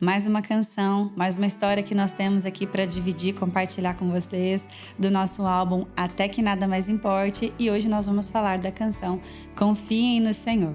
Mais uma canção, mais uma história que nós temos aqui para dividir, compartilhar com vocês do nosso álbum Até Que Nada Mais Importe, e hoje nós vamos falar da canção Confiem no Senhor.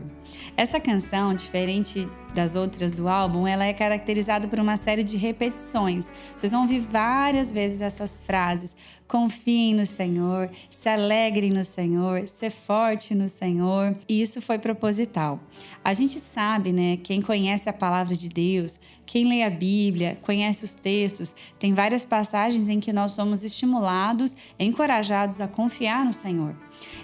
Essa canção, diferente das outras do álbum, ela é caracterizada por uma série de repetições. Vocês vão ouvir várias vezes essas frases: confiem no Senhor, se alegrem no Senhor, ser forte no Senhor. E isso foi proposital. A gente sabe, né, quem conhece a palavra de Deus, quem lê a Bíblia, conhece os textos, tem várias passagens em que nós somos estimulados, encorajados a confiar no Senhor.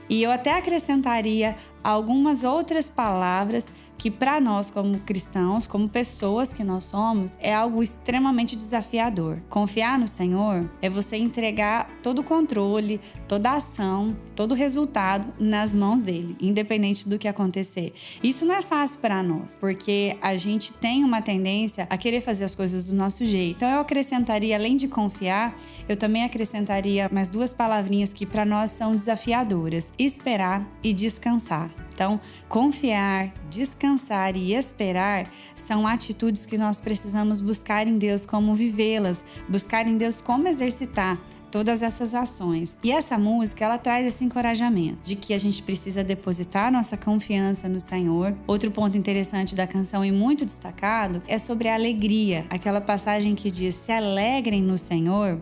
E eu até acrescentaria algumas outras palavras que para nós como cristãos, como pessoas que nós somos, é algo extremamente desafiador. Confiar no Senhor é você entregar todo o controle, toda a ação, todo o resultado nas mãos dele, independente do que acontecer. Isso não é fácil para nós, porque a gente tem uma tendência a querer fazer as coisas do nosso jeito. Então eu acrescentaria, além de confiar, eu também acrescentaria mais duas palavrinhas que para nós são desafiadoras: esperar e descansar. Então, confiar, descansar e esperar são atitudes que nós precisamos buscar em Deus como vivê-las, buscar em Deus como exercitar todas essas ações. E essa música, ela traz esse encorajamento de que a gente precisa depositar nossa confiança no Senhor. Outro ponto interessante da canção e muito destacado é sobre a alegria. Aquela passagem que diz: se alegrem no Senhor.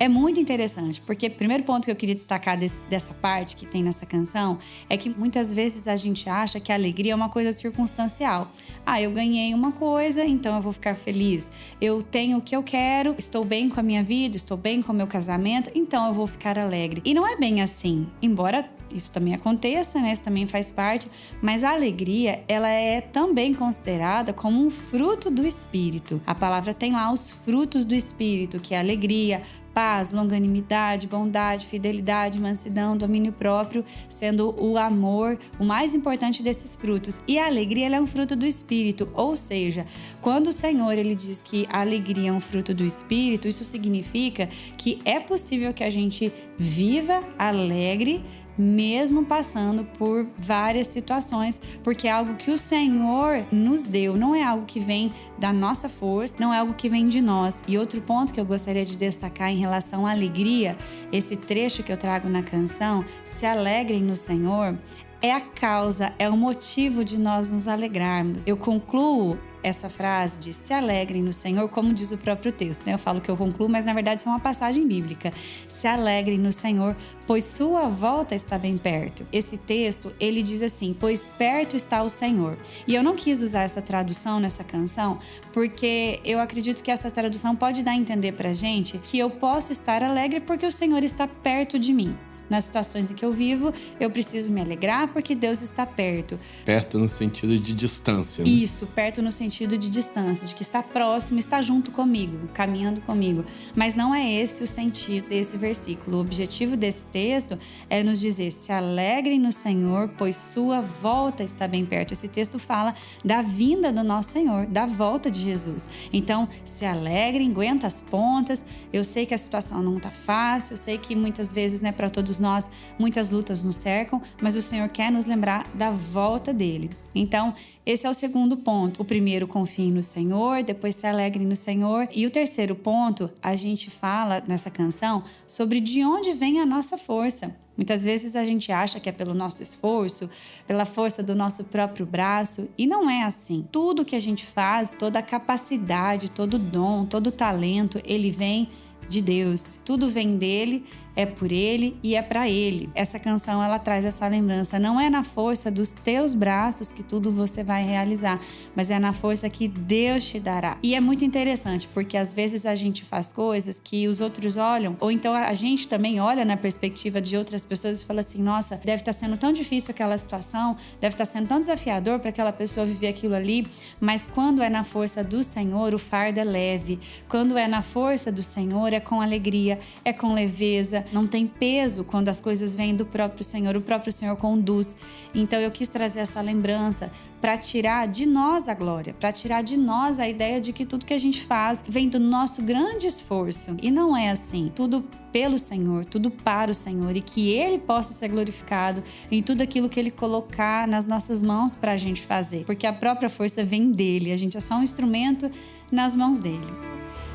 É muito interessante, porque o primeiro ponto que eu queria destacar dessa parte que tem nessa canção é que muitas vezes a gente acha que a alegria é uma coisa circunstancial. Eu ganhei uma coisa, então eu vou ficar feliz. Eu tenho o que eu quero, estou bem com a minha vida, estou bem com o meu casamento, então eu vou ficar alegre. E não é bem assim, embora isso também aconteça, né? Isso também faz parte, mas a alegria, ela é também considerada como um fruto do Espírito. A palavra tem lá os frutos do Espírito, que é alegria, paz, longanimidade, bondade, fidelidade, mansidão, domínio próprio, sendo o amor o mais importante desses frutos. E a alegria, ela é um fruto do Espírito, ou seja, quando o Senhor ele diz que a alegria é um fruto do Espírito, isso significa que é possível que a gente viva alegre, mesmo passando por várias situações, porque é algo que o Senhor nos deu, não é algo que vem da nossa força, não é algo que vem de nós. E outro ponto que eu gostaria de destacar em relação à alegria, esse trecho que eu trago na canção, se alegrem no Senhor, é a causa, é o motivo de nós nos alegrarmos. Eu concluo essa frase de se alegrem no Senhor, como diz o próprio texto, né? Eu falo que eu concluo, mas na verdade isso é uma passagem bíblica. Se alegrem no Senhor, pois sua volta está bem perto. Esse texto, ele diz assim: pois perto está o Senhor. E eu não quis usar essa tradução nessa canção, porque eu acredito que essa tradução pode dar a entender pra gente que eu posso estar alegre porque o Senhor está perto de mim. Nas situações em que eu vivo, eu preciso me alegrar porque Deus está perto. Perto no sentido de distância, né? Isso, perto no sentido de distância, de que está próximo, está junto comigo, caminhando comigo. Mas não é esse o sentido desse versículo. O objetivo desse texto é nos dizer: se alegrem no Senhor, pois sua volta está bem perto. Esse texto fala da vinda do nosso Senhor, da volta de Jesus. Então, se alegrem, aguenta as pontas. Eu sei que a situação não está fácil, eu sei que muitas vezes, né, para todos nós, muitas lutas nos cercam, mas o Senhor quer nos lembrar da volta dele. Então, esse é o segundo ponto. O primeiro, confiem no Senhor, depois se alegrem no Senhor. E o terceiro ponto, a gente fala nessa canção sobre de onde vem a nossa força. Muitas vezes a gente acha que é pelo nosso esforço, pela força do nosso próprio braço, e não é assim. Tudo que a gente faz, toda a capacidade, todo dom, todo talento, ele vem de Deus. Tudo vem dele, é por ele e é para ele. Essa canção, ela traz essa lembrança. Não é na força dos teus braços que tudo você vai realizar, mas é na força que Deus te dará. E é muito interessante, porque às vezes a gente faz coisas que os outros olham, ou então a gente também olha na perspectiva de outras pessoas e fala assim: nossa, deve estar sendo tão difícil aquela situação, deve estar sendo tão desafiador para aquela pessoa viver aquilo ali. Mas quando é na força do Senhor, o fardo é leve. Quando é na força do Senhor, é com alegria, é com leveza. Não tem peso quando as coisas vêm do próprio Senhor. O próprio Senhor conduz. Então eu quis trazer essa lembrança para tirar de nós a glória, para tirar de nós a ideia de que tudo que a gente faz vem do nosso grande esforço. E não é assim. Tudo pelo Senhor, tudo para o Senhor, e que Ele possa ser glorificado em tudo aquilo que Ele colocar nas nossas mãos para a gente fazer. Porque a própria força vem dele. A gente é só um instrumento nas mãos dele.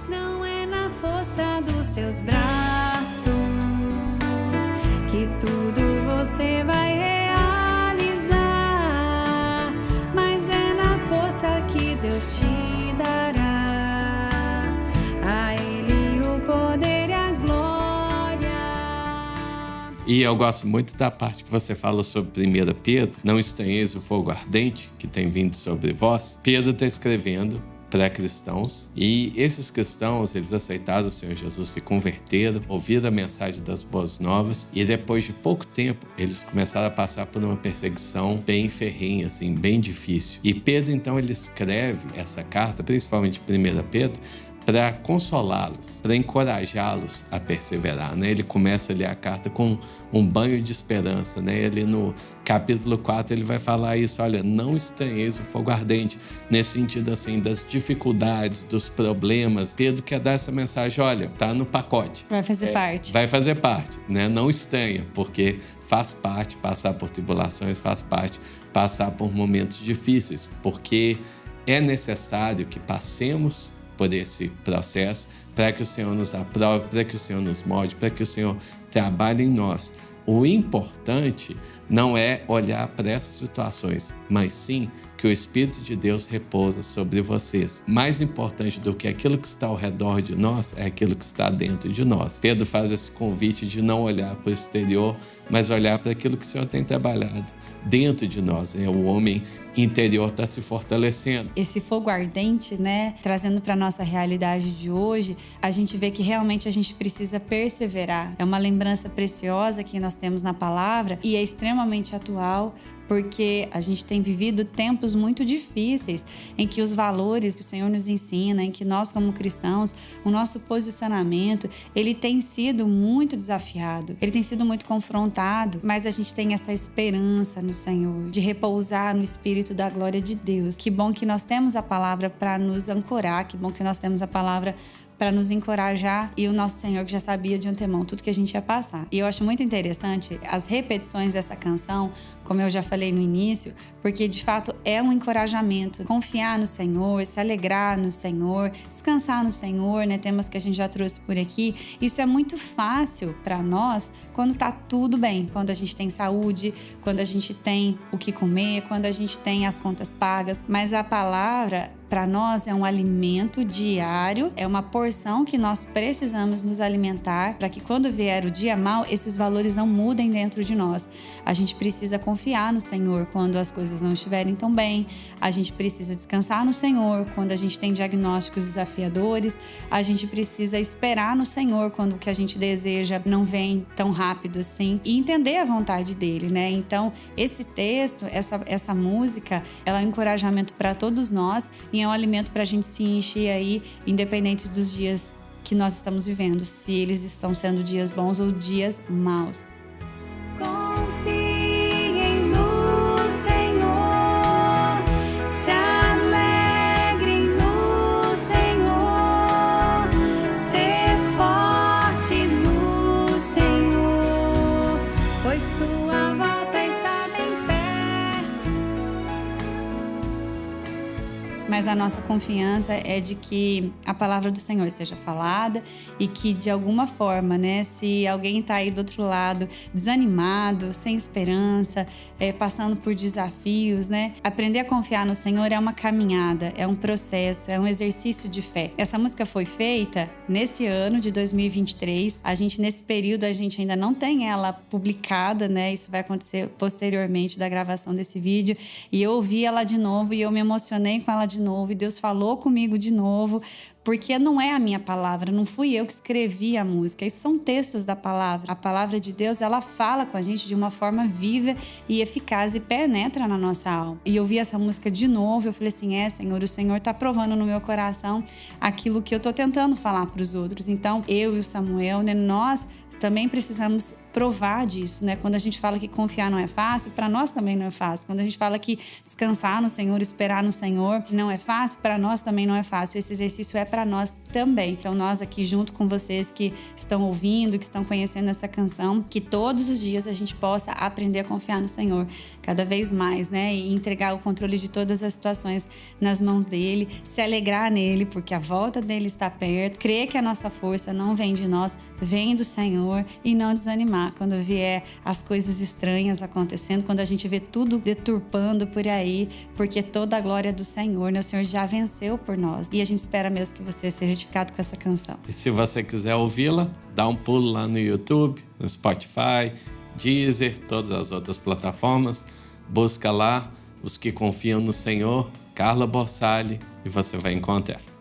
Não é na força dos teus braços que tudo você vai realizar, mas é na força que Deus te dará. A Ele o poder e a glória. E eu gosto muito da parte que você fala sobre 1 Pedro. Não estranheis o fogo ardente que tem vindo sobre vós. Pedro está escrevendo para cristãos, e esses cristãos, eles aceitaram o Senhor Jesus, se converteram, ouviram a mensagem das boas novas, e depois de pouco tempo eles começaram a passar por uma perseguição bem ferrenha, assim, bem difícil. E Pedro, então, ele escreve essa carta, principalmente 1 Pedro, para consolá-los, para encorajá-los a perseverar, né? Ele começa ali a carta com um banho de esperança, né? Ali no capítulo 4 ele vai falar isso, olha, não estranheis o fogo ardente, nesse sentido assim, das dificuldades, dos problemas. Pedro quer dar essa mensagem, olha, tá no pacote. Vai fazer parte. Vai fazer parte, né? Não estranha, porque faz parte passar por tribulações, faz parte passar por momentos difíceis, porque é necessário que passemos por esse processo, para que o Senhor nos aprove, para que o Senhor nos molde, para que o Senhor trabalhe em nós. O importante não é olhar para essas situações, mas sim que o Espírito de Deus repousa sobre vocês. Mais importante do que aquilo que está ao redor de nós é aquilo que está dentro de nós. Pedro faz esse convite de não olhar para o exterior, mas olhar para aquilo que o Senhor tem trabalhado dentro de nós. O homem interior está se fortalecendo. Esse fogo ardente, né, trazendo para a nossa realidade de hoje, a gente vê que realmente a gente precisa perseverar. É uma lembrança preciosa que nós temos na palavra e é extremamente atual, porque a gente tem vivido tempos muito difíceis em que os valores que o Senhor nos ensina, em que nós como cristãos, o nosso posicionamento, ele tem sido muito desafiado, ele tem sido muito confrontado, mas a gente tem essa esperança no Senhor, de repousar no Espírito da glória de Deus. Que bom que nós temos a palavra para nos ancorar, que bom que nós temos a palavra para nos encorajar, e o nosso Senhor que já sabia de antemão tudo que a gente ia passar. E eu acho muito interessante as repetições dessa canção, como eu já falei no início, porque de fato é um encorajamento. Confiar no Senhor, se alegrar no Senhor, descansar no Senhor, né? Temas que a gente já trouxe por aqui. Isso é muito fácil para nós quando tá tudo bem, quando a gente tem saúde, quando a gente tem o que comer, quando a gente tem as contas pagas. Mas a palavra, para nós, é um alimento diário, é uma porção que nós precisamos nos alimentar para que quando vier o dia mau, esses valores não mudem dentro de nós. A gente precisa confiar no Senhor quando as coisas não estiverem tão bem. A gente precisa descansar no Senhor quando a gente tem diagnósticos desafiadores. A gente precisa esperar no Senhor quando o que a gente deseja não vem tão rápido assim. E entender a vontade dele, né? Então, esse texto, essa música, ela é um encorajamento para todos nós e é um alimento para a gente se encher aí, independente dos dias que nós estamos vivendo, se eles estão sendo dias bons ou dias maus. Confiem no Senhor, se alegrem no Senhor, ser forte no Senhor, pois sua volta está bem perto. Mas a nossa confiança é de que a palavra do Senhor seja falada e que, de alguma forma, né, se alguém está aí do outro lado desanimado, sem esperança, passando por desafios, né, aprender a confiar no Senhor é uma caminhada, é um processo, é um exercício de fé. Essa música foi feita nesse ano de 2023. Nesse período, a gente ainda não tem ela publicada, né? Isso vai acontecer posteriormente da gravação desse vídeo. E eu ouvi ela de novo e eu me emocionei com ela de novo. E Deus falou comigo de novo, porque não é a minha palavra, não fui eu que escrevi a música. Isso são textos da palavra. A palavra de Deus, ela fala com a gente de uma forma viva e eficaz e penetra na nossa alma. E eu ouvi essa música de novo, eu falei assim, Senhor, o Senhor tá provando no meu coração aquilo que eu tô tentando falar para os outros. Então, eu e o Samuel, né, nós também precisamos provar disso, né? Quando a gente fala que confiar não é fácil, para nós também não é fácil. Quando a gente fala que descansar no Senhor, esperar no Senhor não é fácil, para nós também não é fácil. Esse exercício é para nós também. Então nós aqui junto com vocês que estão ouvindo, que estão conhecendo essa canção, que todos os dias a gente possa aprender a confiar no Senhor cada vez mais, né? E entregar o controle de todas as situações nas mãos dele, se alegrar nele, porque a volta dele está perto, crer que a nossa força não vem de nós, vem do Senhor, e não desanimar quando vier as coisas estranhas acontecendo, quando a gente vê tudo deturpando por aí, porque toda a glória é do Senhor, né? O Senhor já venceu por nós, e a gente espera mesmo que você seja edificado com essa canção. E se você quiser ouvi-la, dá um pulo lá no YouTube, no Spotify, Deezer, todas as outras plataformas. Busca lá Os que Confiam no Senhor, Carla Borsali, e você vai encontrar.